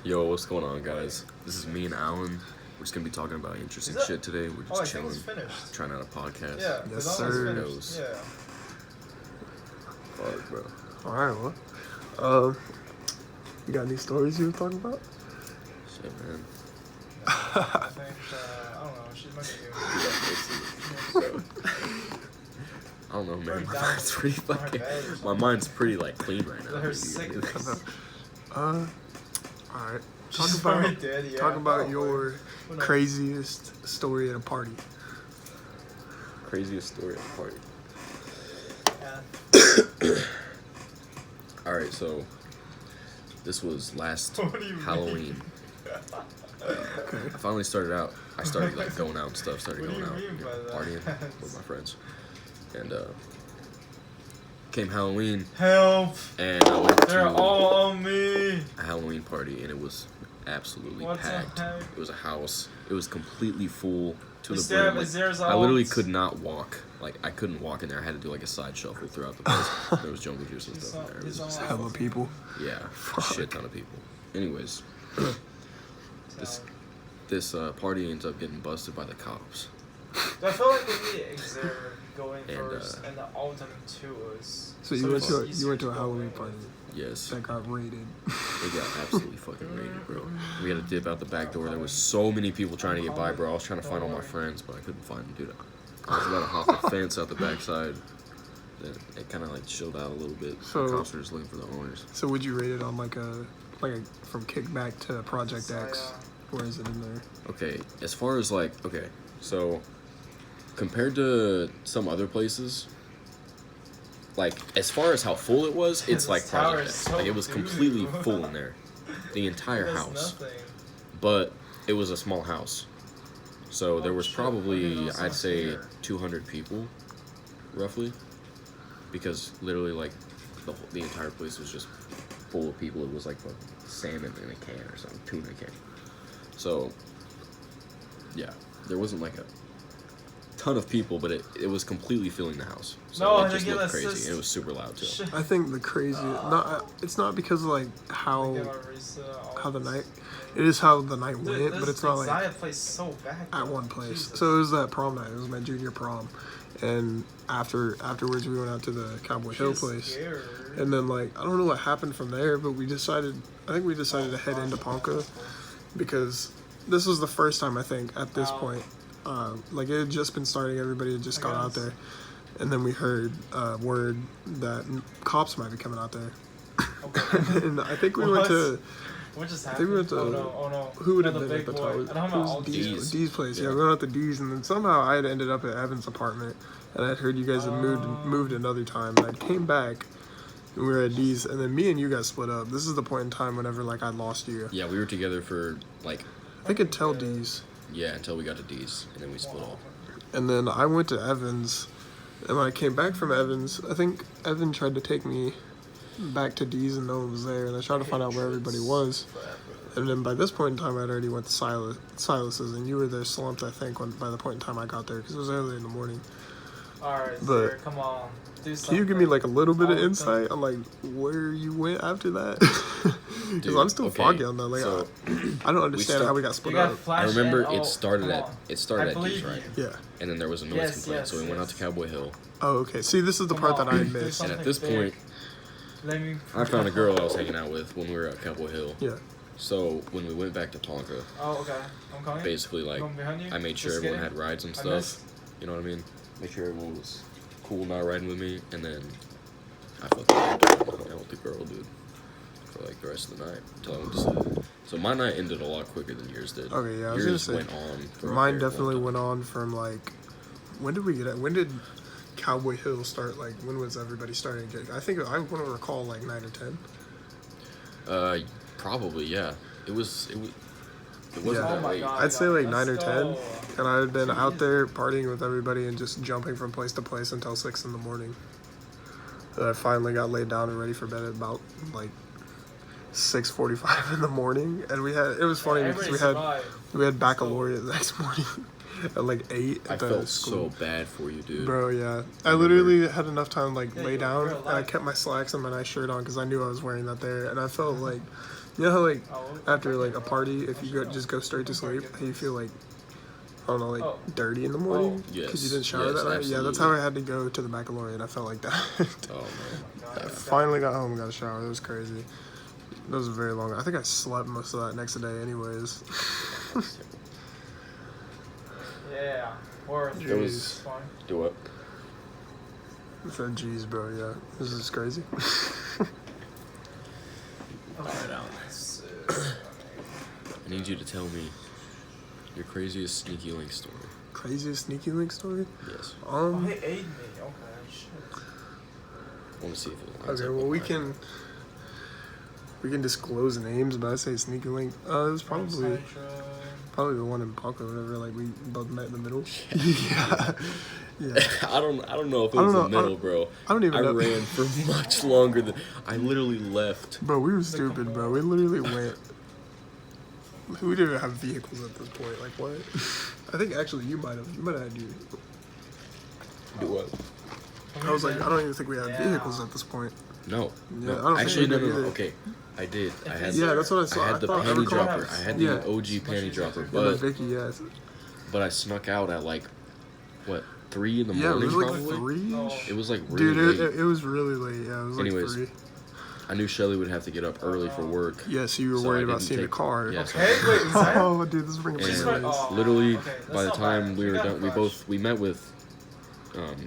Yo, what's going on, guys? This is me and Alan. We're just gonna be talking about interesting shit today. We're just chilling, trying out a podcast. Yeah, yes, sir. Knows. Yeah. Fuck, bro. All right, well, you got any stories you were talking about? Shit, man. I think, I don't know, she might be I don't know, man. My mind's pretty fucking. My mind's pretty like clean right now. Her sickness. Alright. Talk about your craziest story at a party. Craziest story at a party. Yeah. Alright, so this was last Halloween. Okay. I finally started out. I started like going out and stuff. Started going out, partying with my friends, and came Halloween. Help! And I went They're to all on me. a Halloween party, and it was absolutely What the packed. heck? It was a house. It was completely full to Is the brim. there- Like, is there I literally results? could not walk. Like I couldn't walk in there. I had to do like a side shuffle throughout the place. There was jungle juice and stuff in there. It was just, Hella people. yeah, a shit ton of people. Anyways, this party ends up getting busted by the cops. I feel like we need Xavier going And, first, and the alternate two was. So you went it's to easier a go Halloween in party Yes, that got raided. it got absolutely fucking raided, bro. We had to dip out the back door. There was so many people trying to get by, bro. I was trying to find all my friends, but I couldn't find them, dude. I was about to hop the fence out the backside. Then it kind of like chilled out a little bit. So- The cops were just looking for the owners. So would you rate it on like a from Kickback to Project X? Where is it in there? Okay, as far as like, okay, so compared to some other places, like as far as how full it was, it's This like tower Project is X. so Like it was doo-doo. completely full in there, the entire That's house. nothing. But it was a small house, so there was shit. probably Okay, I'd say here. 200 people, roughly, because literally like the entire place was just full of people. It was like a salmon in a can or something, tuna can. So yeah, there wasn't like a ton of people, but it was completly filling the house. So No, it I just didn't looked get crazy. assist. And it was super loud too. Shit. I think the craziest, it's not because of like how the night, it is how the night went, but it's not like Zaya plays so bad. at though. one place. Jesus. So it was that prom night. It was my junior prom, and afterwards we went out to the Cowboy Hill She's place, scared. and then like I don't know what happened from there, but I think we decided to head into Ponca because this was the first time I think at this point, like it had just been starting. Everybody had just got out there, and then we heard word that cops might be coming out there, and I think we went to. What just I happened? think we went to. Oh no. Who would have the been big at the boy. time? I don't It know was all D's. D's place. Yeah, Yeah. we went out to D's, and then somehow I had ended up at Evan's apartment, and I'd heard you guys had moved another time, and I came back, and we were at D's, and then me and you guys split up. This is the point in time whenever like I lost you. Yeah, we were together for like I could tell D's, until we got to D's, and then we split off. and then I went to Evan's, and when I came back from Evan's, I think Evan tried to take me back to D's, and no one was there, and I tried to find out where everybody was. And then by this point in time, I'd already went to Silas's, and you were there slumped, I think, by the point in time I got there, because it was early in the morning. Alright, But- sir, come on. Do Can you give me like a little bit of Oh, insight on like where you went after that? Because Dude, I'm still okay, foggy on that. Like, so I don't understand how we got You split got up. flash I remember and- it started come at on. I D's, believe right? you. Yeah. And then there was a noise Yes, complaint, yes, so we went out to yes. Cowboy Hill. Oh, okay. See, this is the Come part that on, I do missed. And something at this big. point, Let me. I found a girl I was hanging out with when we were at Cowboy Hill. Yeah. So when we went back to Tonka, Oh, okay. I'm coming. basically like Going behind you? I made sure Just everyone kidding. had rides and I stuff. missed. You know what I mean? Make sure everyone was cool not riding with me, and then I fucking hung out with the girl, dude, for like the rest of the night until I went to sleep. So my night ended a lot quicker than yours did. Okay, yeah, I was yours gonna went say, on. For a mine very definitely long went time. on from like, when did we get it? When did Cowboy Hill start? Like, when was everybody starting to get? I think I want to recall like 9 or 10. Probably yeah. It wasn't Yeah. that Oh my late. God. I'd say like 9 or Let's 10, go. and I had been out there partying with everybody and just jumping from place to place until 6 in the morning. And I finally got laid down and ready for bed at about like 6:45 in the morning, and it was funny because we had baccalaureate the next morning at like 8 I at the felt school. so bad for you, dude. Bro, yeah. I literally had enough time to like Yeah, lay you're down, real and I life. kept my slacks and my nice shirt on because I knew I was wearing that there, and I felt like You know how, like, Oh, after, like, a party, if you just go straight to sleep, how you feel, like, I don't know, like, dirty in the morning? Yes, Because you didn't shower yes, that night? Yeah, that's how absolutely. I had to go to the baccalaureate. I felt like that. Oh man. I finally got home and got a shower. It was crazy. That was very long. I think I slept most of that next day anyways. Yeah. Or It was. fine. Do what? I said, geez, bro, yeah. This is crazy. I need you to tell me your craziest sneaky link story. Craziest sneaky link story? Yes. Oh, he ate me. Okay, shit. I want to see if it lines Okay, up well, with we mine. can disclose names, but I say sneaky link. It was probably the one in Paco, whatever. Like, we both met in the middle. Yeah. Yeah. I don't know if it I was don't the know. middle, bro. I don't even know. ran for much longer than I literally left. Bro, we were stupid, bro. We literally went. We didn't have vehicles at this point. Like, what? I think actually you might have. You might have had your. Do what? I was like, I don't even think we had vehicles at this point. No. Yeah, No. I don't Actually, think no, we no, did no. either. Okay, I did. I had. Yeah, that's what I saw. I had the thought penny everyone dropper. had- I had yeah. the OG penny dropper, Yeah, but but Vicky, yes. I snuck out at like what 3 in the Yeah, it morning was like probably. 3-ish. It was like really Dude, late. it was really late. Yeah, it was like Anyways, 3. I knew Shelly would have to get up early for work. Yeah, so you were So worried I about didn't seeing the take- car. Yeah, so- Hey, wait, is that? Oh, dude, this is bringing And back memories. literally, okay, that's by the not time bad. we were got done, fresh. we met with.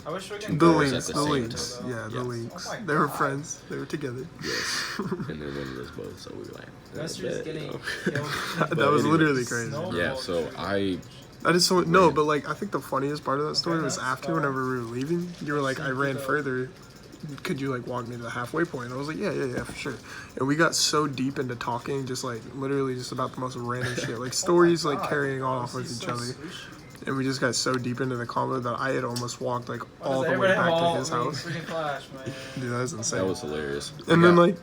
I wish we could The Boys at links, the the same links. time. Yeah, the Yes. links. Oh my They were God. friends. They were together. Yes, and then one of us both, so we were like. That's "I just bet," getting you know. killed. That was anyways, literally crazy. Snow- Yeah, so I That is so no, but like I think the funniest part of that story was after whenever we were leaving, you were like, I ran further. Could you like walk me to the halfway point? I was like, yeah, for sure. And we got so deep into talking, just like literally just about the most random shit, like stories like carrying on off with each other. And we just got so deep into the convo that I had almost walked like all the way back to his house. Dude, that was insane. that was hilarious. And then like,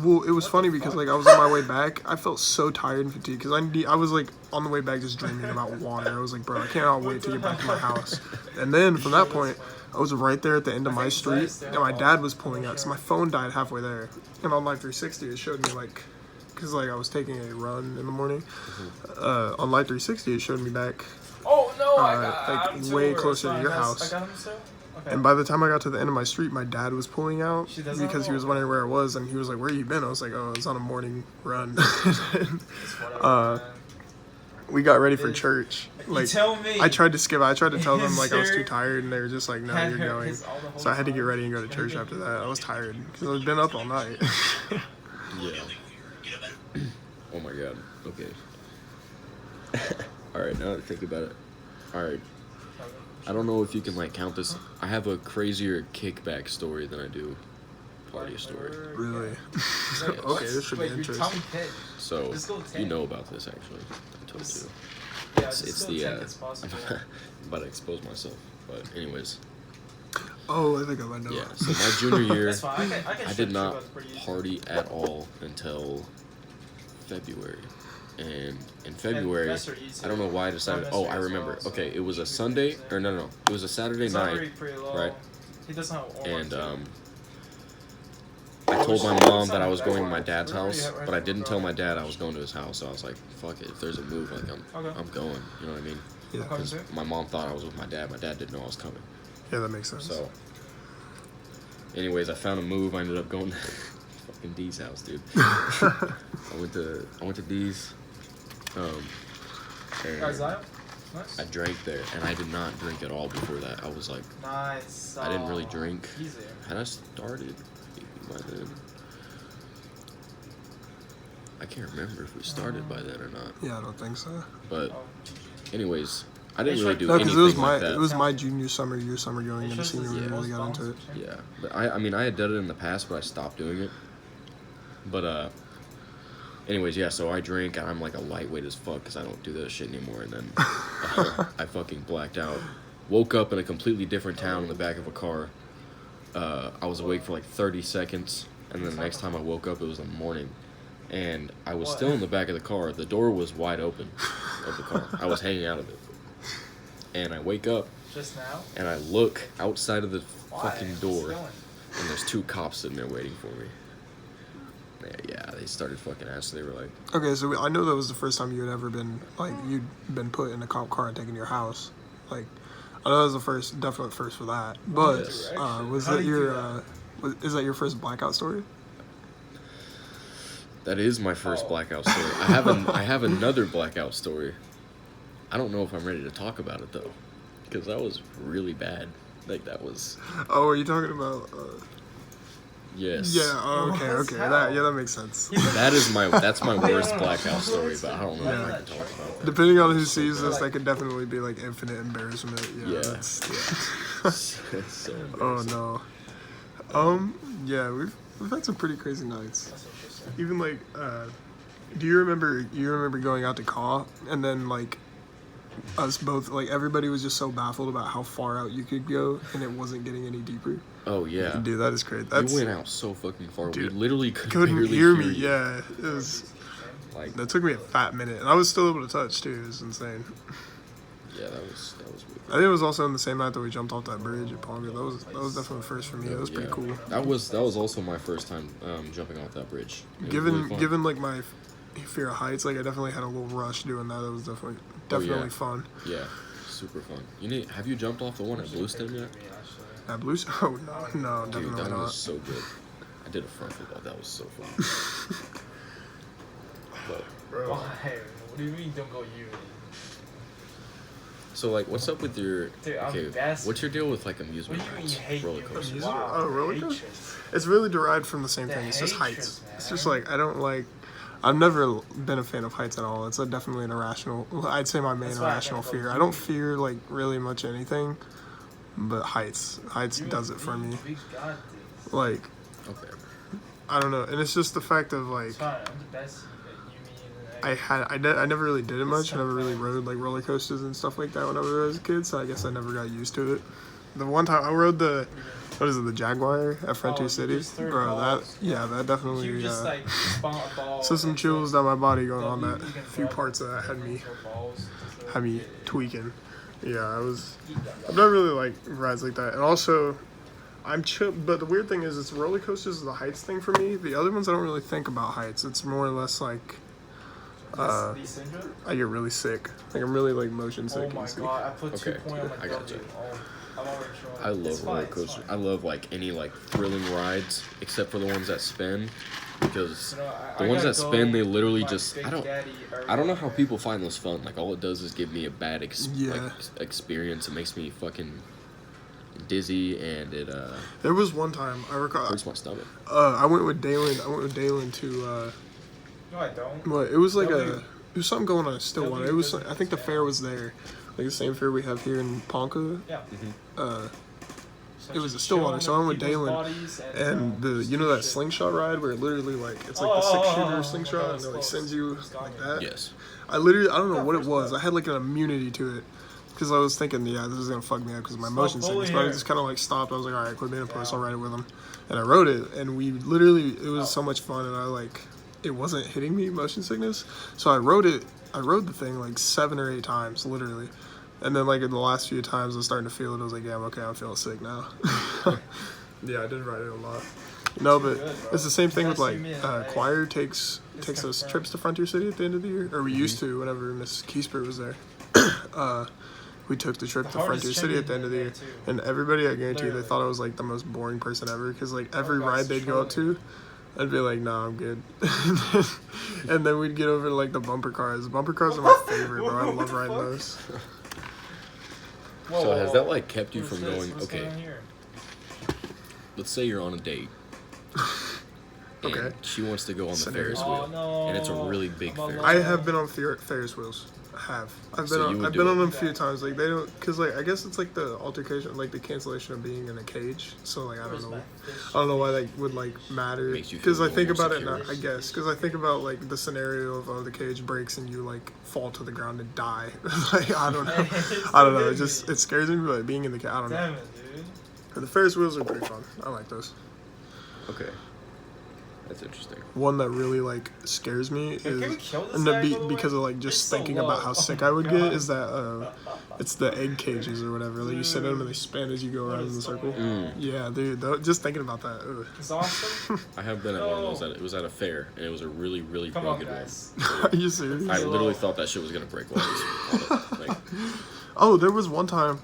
well, it was funny because like I was on my way back. I felt so tired and fatigued because I was like on the way back just dreaming about water. I was like, bro, I cannot wait to get back to my house. And then from that point, I was right there at the end of my street, and my dad was pulling out. So my phone died halfway there, and on Life 360 it showed me like, because like I was taking a run in the morning. On Life 360 it showed me back. Oh no! Like way closer to your house. I got him still. Okay. And by the time I got to the end of my street, my dad was pulling out She doesn't because he know. was wondering where I was, and he was like, "Where you been?" I was like, "Oh, I was on a morning run." It's whatever, man. We got ready for church. Like, tell me. I tried to skip. I tried to tell them like I was too Sir. tired, and they were just like, "No, you're going." So I had to get ready and go to church after that. I was tired because I'd been up all night. Yeah. Oh my god. Okay. All right. Now that I think about it. All right. I don't know if you can like count this. I have a crazier kickback story than I do party story. Really? Okay, this should be interesting. So Let's go 10. you know about this actually. I told you. Yeah, It's the I'm about to expose myself. But anyways, Oh, I think I might know. yeah. So my junior year, That's fine. I can I show did you not what's pretty easy. party at all until February. And in February, that's pretty easy. I don't know why I decided. That's Oh, pretty I as remember. well, so Okay, it was a should be Sunday, easy. or no, it was a Saturday It's night, already pretty low. right? He doesn't have one. and I told my mom that I was going to my dad's house, but I didn't tell my dad I was going to his house. So I was like, "Fuck it, if there's a move, like I'm going." You know what I mean? Yeah, Because my mom thought I was with my dad. My dad didn't know I was coming. yeah, that makes sense. So, anyways, I found a move. I ended up going to fucking D's house, dude. I went to D's. And Isaiah? Nice. I drank there, and I did not drink at all before that. I was like, Nice. I didn't really drink. Easy. Had I started by then? I can't remember if we started by then or not. Yeah, I don't think so. But Oh. anyways, I didn't really do No, because anything it was my like that. it was my junior summer, your summer going into senior when Yeah. we really got into it. Yeah, but I mean, I had done it in the past, but I stopped doing it. But anyways, yeah. So I drink, and I'm like a lightweight as fuck because I don't do that shit anymore. And then I fucking blacked out. Woke up in a completely different town in the back of a car. I was awake for like 30 seconds, and then the next time I woke up, it was in the morning, and I was still in the back of the car. The door was wide open of the car. I was hanging out of it, and I wake up, Just now? and I look outside of the Why? fucking What's door, going? and there's 2 cops sitting there waiting for me. Yeah, they started fucking ass. They were like, Okay, so I know that was the first time you had ever been, like, you'd been put in a cop car and taken to your house. Like, I know that was the first, definite first for that. But, Yes. was How that do you do your, is that your first blackout story? that is my first blackout story. I have another blackout story. I don't know if I'm ready to talk about it though, because that was really bad. Like that was. Oh, are you talking about, Yes. Yeah, oh, okay, What? okay. How? That makes sense. That's my worst blackout story, but I don't know if I can talk about that. Depending on who sees this, that could definitely be, like, infinite embarrassment. Yeah, Yeah. that's, It's so oh, embarrassing. no. Yeah, we've had some pretty crazy nights. That's interesting. Even like, do you remember going out to Caw and then like us both, like everybody was just so baffled about how far out you could go and it wasn't getting any deeper. Oh yeah. Dude, that is great. We went out so fucking far. Dude, we literally couldn't barely hear me. you. Yeah, it was. Like That took me a fat minute, and I was still able to touch too. It was insane. yeah, that was weird. I think it was also on the same night that we jumped off that bridge at Ponga. That was definitely the first for me. It was pretty Yeah. cool. That was also my first time jumping off that bridge. It was really fun. Given like my fear of heights, like I definitely had a little rush doing that. That was definitely fun. Yeah, super fun. Have you jumped off the one at Bluestem yet? At Blues? Oh no, Dude, definitely that not. was so good. I did a front flip off. That was so fun. But Why? What do you mean don't go you? so like, what's up with your Dude, I'm okay? best. What's your deal with like What amusement do you mean rides, you hate roller you? coasters? Amusement- Wow, oh, roller hatred. coasters? It's really derived from the same The thing. It's just hatred, heights. man. It's just like I don't like. I've never been a fan of heights at all. It's definitely an irrational. I'd say my main That's why I irrational gotta go fear. I you. don't fear like really much anything, but heights You does and it for me. We got this. Like Okay. I don't know, and it's just the fact of like It's fine. I'm the best at you, me, and I never really did it much. I never really rode like roller coasters and stuff like that when I was a kid. So I guess I never got used to it. The one time I rode the the Jaguar at Frontier you City, just threw bro. balls. That definitely. You just like spawn a ball. So some and chills so- down my body going on you that. can Few throw parts of that had me balls, tweaking. Yeah, I've never really like rides like that, and also I'm chill. But the weird thing is, roller coasters is the heights thing for me. The other ones I don't really think about heights. It's more or less like I get really sick. Like I'm really like motion sick. Oh my and sick. god! I put 2 Okay, point on my I gotcha. W. Oh, I'm already showing. I It's love roller fine, it's coasters. fine. I love like any like thrilling rides except for the ones that spin, because You know, the I ones gotta that go spin, they with literally my just Big I don't Daddy know how people find those fun. Like all it does is give me a bad Yeah. experience. It makes me fucking dizzy and it There was one time I recall. hurts my stomach. I went with Dalen. To No, I don't. what? It was like W. it was something going on at Stillwater. It was. W I think the fair was there, like the same fair we have here in Ponca. Yeah. It was a Stillwater, so I went with Dalen. And the that slingshot ride where it literally like it's like the 6-shooter slingshot and it like sends you like that. Yes. I don't know what it was. I had like an immunity to it because I was thinking, yeah, this is gonna fuck me up because of my motion sickness. But I just kind of like stopped. I was like, all right, quit being a puss. I'll ride it with him. And I rode it, and it was so much fun, and it wasn't hitting me motion sickness. So I rode the thing like 7 or 8 times, literally. And then like in the last few times I was starting to feel it. I was like, yeah, I'm okay. I'm feeling sick now. Yeah, I did ride it a lot. No, but it's the same thing with like choir takes us trips to Frontier City at the end of the year, or we used to whenever Miss Keesper was there. We took the trip to Frontier City at the end of the year, and everybody, I guarantee you, they thought I was like the most boring person ever because like every ride they'd go up to, I'd be like, nah, I'm good. And then we'd get over to like the bumper cars. Bumper cars are my favorite, bro. I love riding those. So has that like kept you from going? What's Okay, going on here? let's say you're on a date. And Okay. she wants to go on the Scenario. Ferris Oh, wheel, no. and it's a really big I'm Ferris. alone. I have been on Ferris wheels. I've So you been would I've do been it. on them a few times. Like they don't, cause like I guess it's like the altercation, like the cancellation of being in a cage. So like I don't know why that would like matter. Makes you feel Because I a think little about more it now. secure. I guess because I think about like the scenario of the cage breaks and you like fall to the ground and die. Like I don't know. I don't know. It scares me. But being in the cage, I don't know. Damn it, dude. But the Ferris wheels are pretty fun. I like those. Okay. That's interesting. One that really like scares me Can we is kill this and guy, by the because way? of like just It's so thinking low. about how Oh sick my I would God. get is that it's the egg cages or whatever. Like you sit in them and they spin as you go What around in is the circle. going on? Yeah, dude. Just thinking about that. Ugh. It's awesome. I have been at one of those. It was at a fair, and it was a really, really Come on, rugged guys. Are you serious? one. I literally thought that shit was gonna break while I was on it. Like, Oh, there was one time.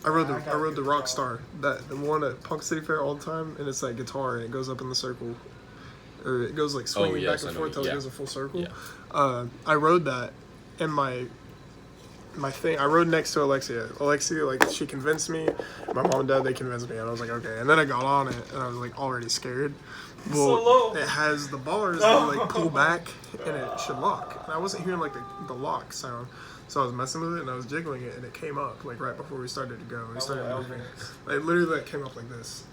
I rode I gotta the figure it rock out. star, the one at Punk City Fair all the time, and it's that guitar and it goes up in the circle, or it goes like swinging yes, back I and know forth till what- it yeah. goes a full circle. Yeah. I rode that, and my thing. I rode next to Alexia. Alexia, like, she convinced me. My mom and dad, they convinced me, and I was like, okay. And then I got on it, and I was like already scared. So low. It has the bars that you, like pull back, and it should lock. And I wasn't hearing like the lock sound. So I was messing with it and I was jiggling it and it came up like right before we started to go. We started moving. Like literally, it came up like this.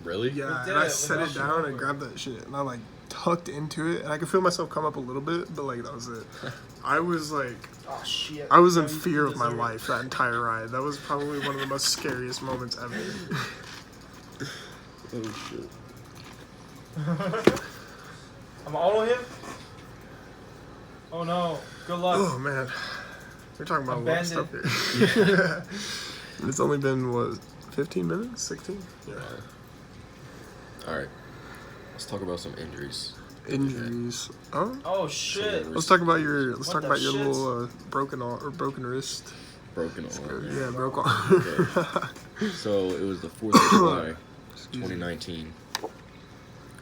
really? Yeah, It and I did, set like, it down and grabbed that shit and I like tucked into it and I could feel myself come up a little bit, but like that was it. I was like, Oh shit. I was in No, you fear of my deserve it. life that entire ride. That was probably one of the most scariest moments ever. Oh shit. I'm auto him. Oh no. Good luck. Oh man, we're talking about a lot of stuff Abandoned. here. It's only been what, 15 minutes, 16? Yeah. All right. Let's talk about some injuries. Injuries. Oh. Oh shit. Let's talk about your What talk the about your shit? little broken arm or broken wrist. Broken arm. Yeah, broke arm. Okay. So it was the 4th of July, 2019,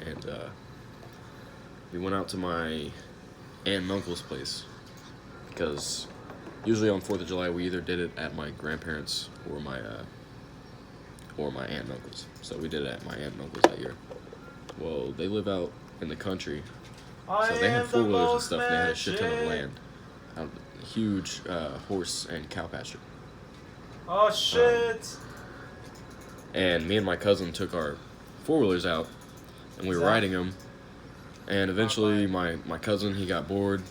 and we went out to my aunt and uncle's place because usually on 4th of July we either did it at my grandparents or my aunt and uncle's. So we did it at my aunt and uncle's that year. Well, they live out in the country, so they had 4-wheelers and stuff. And they had a shit ton of land, a huge horse and cow pasture. Oh shit. And me and my cousin took our 4-wheelers out, and we were riding them. And eventually, my cousin, he got bored,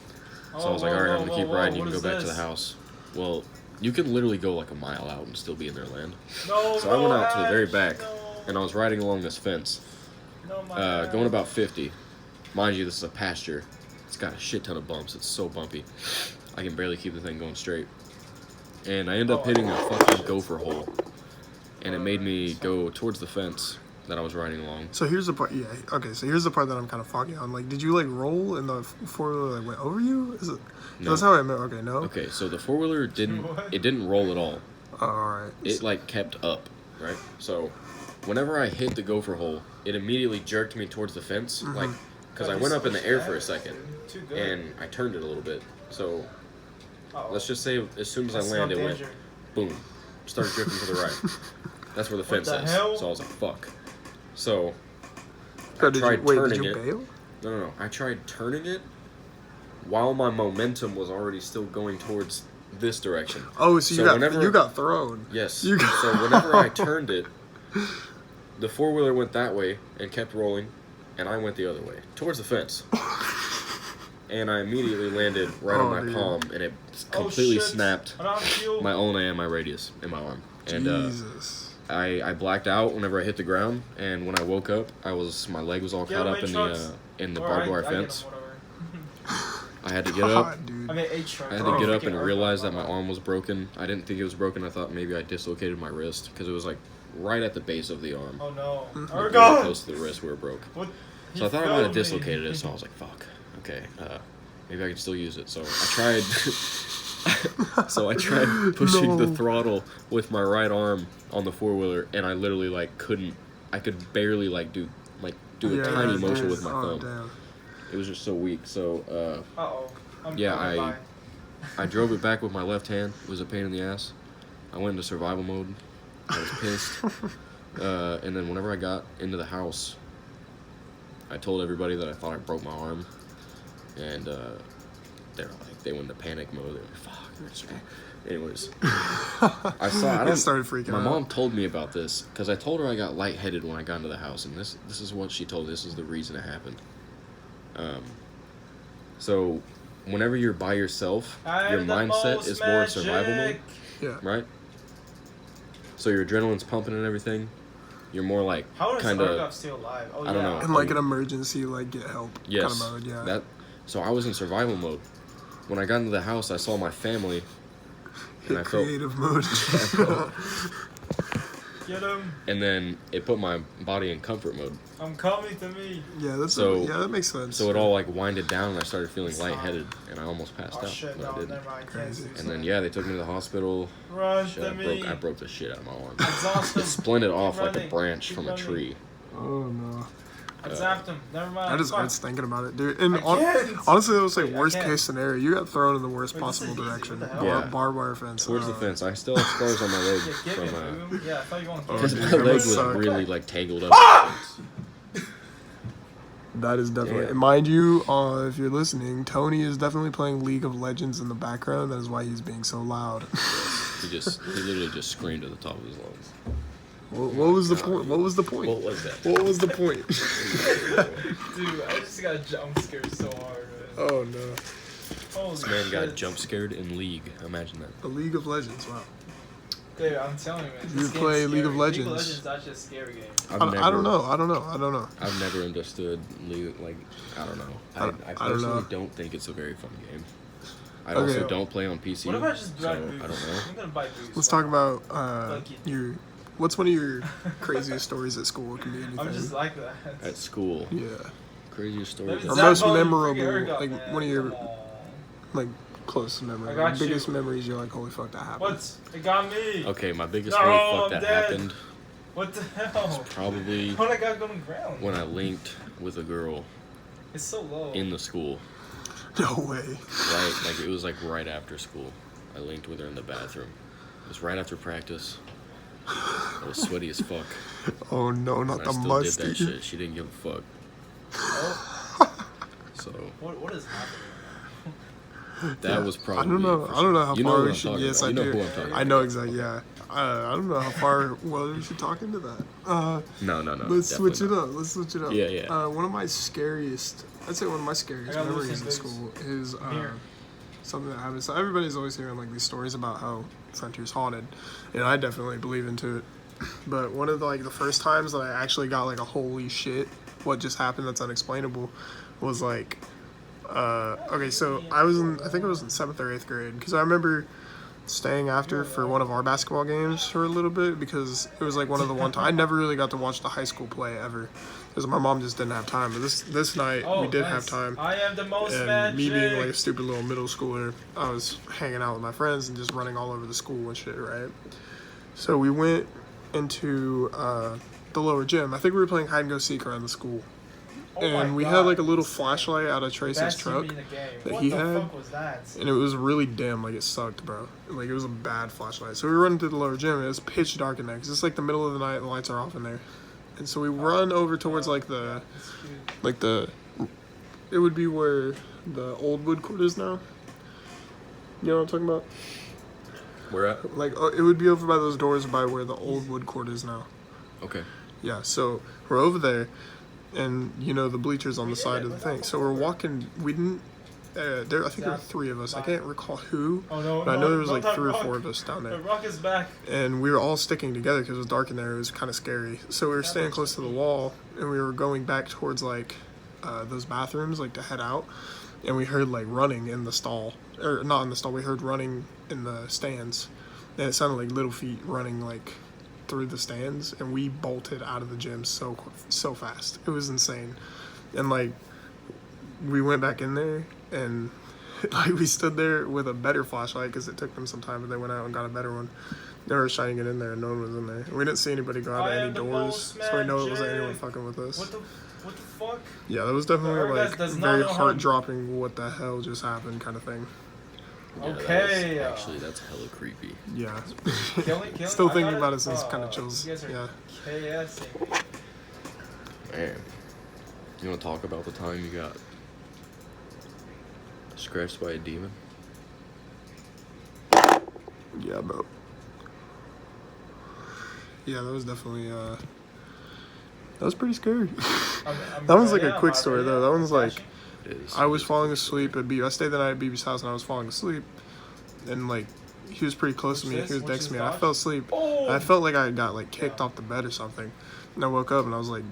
so I was like, all right, I'm gonna keep riding. You can go back to the house. Well, you can literally go like a mile out and still be in their land. No, So I went out to the very Ash, back, no. and I was riding along this fence, No, my going about 50. Mind you, this is a pasture. It's got a shit ton of bumps. It's so bumpy. I can barely keep the thing going straight. And I ended up hitting a fucking gopher hole, and it made me go towards the fence that I was riding along. So here's the part. Yeah. Okay. So here's the part that I'm kind of foggy on. Like, did you like roll and the 4-wheeler like went over you? Is it? No. That's how I meant. Okay. No. Okay, so the 4-wheeler What? didn't roll at all. Oh, all right. It like kept up, right? So whenever I hit the gopher hole, it immediately jerked me towards the fence, like, because I went up in the air for a second, Too good. and I turned it a little bit. So Uh-oh. let's just say as soon as I That's landed, no it went danger. boom, started drifting to the right. That's where the fence the is. hell? So I was like, fuck. So So I did tried you, wait, turning did you it. bail? No. I tried turning it while my momentum was already still going towards this direction. Oh, so whenever- you got thrown. Yes. You got- So whenever I turned it, the 4-wheeler went that way and kept rolling, and I went the other way towards the fence. And I immediately landed right on my dude. palm, and it Oh, completely shit. snapped I'm out of fuel. my ulna and my radius in my arm. And Jesus. I blacked out whenever I hit the ground, and when I woke up, my leg was all Get caught away up in trucks. the Or barbed wire I get 'em, fence. whatever. I had to get up. God, dude. I mean, 8 trucks. I had to get up Freaking and hurt realize that my my arm was broken. I didn't think it was broken. I thought maybe I dislocated my wrist because it was like right at the base of the arm. Oh no. Like, Oh really god. close to the wrist where it broke. What? So I thought I might have dislocated it. So I was like, "Fuck, okay, maybe I can still use it." So I tried. So I tried pushing the No. throttle with my right arm on the 4-wheeler, and I literally like couldn't. I could barely do a tiny motion with my thumb. Damn. It was just so weak. So Uh-oh. I'm Yeah, coming by. I drove it back with my left hand. It was a pain in the ass. I went into survival mode. I was pissed. And then whenever I got into the house, I told everybody that I thought I broke my arm. And they went into panic mode. They were like, fuck. Anyways. It started freaking My out. mom told me about this because I told her I got lightheaded when I got into the house. And this is what she told me. This is the reason it happened. So whenever you're by yourself, your mindset is more in survival mode, Yeah. right? So your adrenaline's pumping and everything. You're more like How is kind of. StarCraft still alive? Oh, I don't yeah. know. In like an emergency, like get help Yes. kind of mode. Yeah. That. So I was in survival mode. When I got into the house, I saw my family, and I felt. Creative mode. Get him. And then it put my body in comfort mode. I'm coming to me. Yeah, that makes sense. So it all like winded down, and I started feeling It's lightheaded, and I almost passed Oh out. shit, but I no, didn't. never mind. I can't Crazy. do And something. then yeah, they took me to the hospital. Run Shit, to me. I broke the shit out of my arm. Exhaust him. It splinted off Keep like a running. branch Keep from a running. tree. Oh no. I zapped him. Never mind. I just Fuck. hurts thinking about it, dude. And I can't. honestly, it was like Wait, I worst can't. case scenario. You got thrown in the worst Wait, this possible is easy. direction. What the hell? Yeah. Barbed wire fence. Towards the fence. I still have scars on my leg Yeah, get me, from dude. Yeah, I thought you wanted to Oh, because dude, my that leg must was suck. really like tangled up. That is definitely. Damn. And mind you, if you're listening, Tony is definitely playing League of Legends in the background. That is why he's being so loud. He literally just screamed at the top of his lungs. What was the point? What was the point? What was that? What was the point? Dude, I just got jump scared so hard, man. Oh no. Holy This man got shit. jump scared in League. Imagine that. The League of Legends. Wow. Dude, I'm telling you, man. You this game's play scary. League of League Legends. of Legends is actually a scary game. I don't know. I've never understood League. Like I don't know. I I don't personally know. don't think it's a very fun game. I Okay. also don't play on PC. What if I just so buy boots? I don't know. I'm gonna buy boots. Let's talk about Fuck you. your. What's one of your craziest stories at school? It can be anything. I'm just like that. At school, Yeah. craziest story. Let me Or zap most all you memorable, freaking hurry up, like, man. one of your- Come on. Like close memory. I got Like, biggest you. memories. You're like, holy fuck, that happened. What? It got me. Okay, my biggest No, holy fuck I'm that dead. happened What the hell? probably What I got going ground? when I linked with a girl It's so low. in the school. No way. Right, like it was like right after school. I linked with her in the bathroom. It was right after practice. I was sweaty as fuck. Oh no, not And the I still musty. did that shit. She didn't give a fuck. Oh, So what is happening? that was probably. I don't know how you know far who we I'm should. talking Yes, about. I You know do. who I'm talking I know exactly. Yeah. I don't know how far. Well, we should talk into that. No. Let's switch definitely it up. Let's switch it up. Yeah, yeah. One of my scariest. I'd say one of my scariest I got memories loose in in school is Here. something that happened. So everybody's always hearing like these stories about how Frontier's haunted, and I definitely believe into it. But one of the first times that I actually got like a holy shit, what just happened that's unexplainable, was like, okay, so I think I was in 7th or 8th grade, because I remember staying after for one of our basketball games for a little bit, because it was like one of the one time I never really got to watch the high school play ever, because my mom just didn't have time. But this night Oh, we did nice. have time. I am the most And magic. me being like a stupid little middle schooler, I was hanging out with my friends and just running all over the school and shit, right? So we went into the lower gym. I think we were playing hide and go seek around the school. Oh my And we God. had like a little flashlight out of Trace's Best truck. TV in the game. that What he the had. fuck was that? And it was really dim, like it sucked, bro. Like it was a bad flashlight. So we were running through the lower gym, and it was pitch dark in there, because it's like the middle of the night and the lights are off in there. And so we run over towards like the, It's cute. like the, it would be where the old wood court is now. You know what I'm talking about? Where at? Like, it would be over by those doors by where the old wood court is now. Okay. Yeah, so we're over there, and you know the bleachers on the side of the thing. So we're walking. We didn't. I think there were 3 of us. I can't recall who, Oh no! but I know there was not like that 3 or rock. 4 of us down The there, rock is back. and we were all sticking together because it was dark in there. It was kind of scary. So we were staying close to the wall, and we were going back towards like those bathrooms, like to head out, and we heard like running in the stall, or not in the stall. We heard running in the stands, and it sounded like little feet running like through the stands, and we bolted out of the gym so fast. It was insane. And like we went back in there, and like we stood there with a better flashlight because it took them some time, but they went out and got a better one. They were shining it in there, and no one was in there. We didn't see anybody go out I of am any the doors, most so we know it wasn't magic. anyone fucking with us. What the fuck? Yeah, that was definitely Our guys like does not very know how to- heart-dropping. What the hell just happened, kind of thing. Yeah, Okay. Actually, that's hella creepy. Yeah. Killing, Still I thinking got about it since kind of Oh, chills. You guys are Yeah. KSing. Man, you want to talk about the time you got scratched by a demon? Yeah, bro. Yeah, that was definitely that was pretty scary. That one's like a quick story though. That one's like It is. I was falling asleep at I stayed the night at BB's house and I was falling asleep, and like he was pretty close to me. He was Which texting is me. And I dodge? fell asleep. Oh! I felt like I got like kicked off the bed or something. And I woke up and I was like,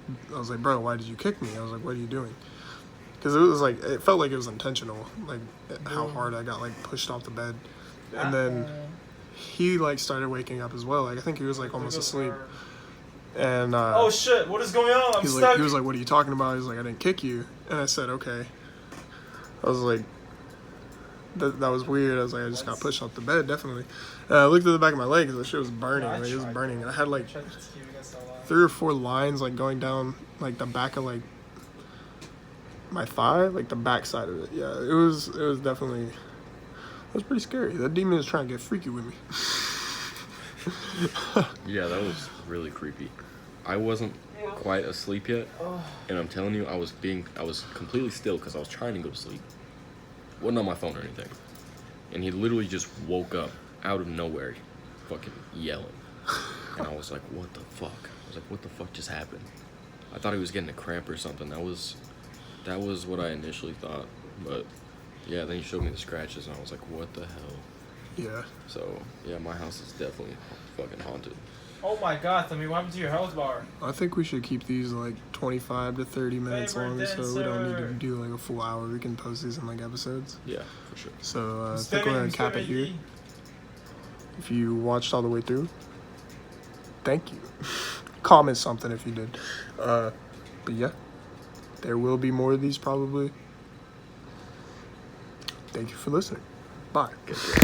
bro, why did you kick me? I was like, what are you doing? Because it was like, it felt like it was intentional, like how hard I got like pushed off the bed. And then he like started waking up as well. Like I think he was like almost asleep. And Oh shit! What is going on? I'm he stuck. was like, what are you talking about? He was like, I didn't kick you. And I said, okay. I was like, that was weird. I was like, I just got pushed off the bed, definitely. And I looked at the back of my leg because the shit was burning. Like, it was burning. And I had like 3 or 4 lines like going down like the back of like my thigh, like the back side of it. Yeah, it was definitely, it was pretty scary. That demon is trying to get freaky with me. Yeah, that was really creepy. I wasn't quite asleep yet, and I'm telling you, I was completely still because I was trying to go to sleep. Wasn't on my phone or anything. And he literally just woke up out of nowhere, fucking yelling. And I was like, what the fuck? I was like, what the fuck just happened? I thought he was getting a cramp or something. That was what I initially thought. But yeah, then he showed me the scratches, and I was like, what the hell? Yeah. So yeah, my house is definitely fucking haunted. Oh my god, Tommy, what happened to your health bar? I think we should keep these like 25 to 30 minutes long, so we don't need to dancer. do like a full hour. We can post these in like episodes. Yeah, for sure. So I think we're gonna cap it here. If you watched all the way through, thank you. Comment something if you did. But yeah, there will be more of these probably. Thank you for listening. Bye.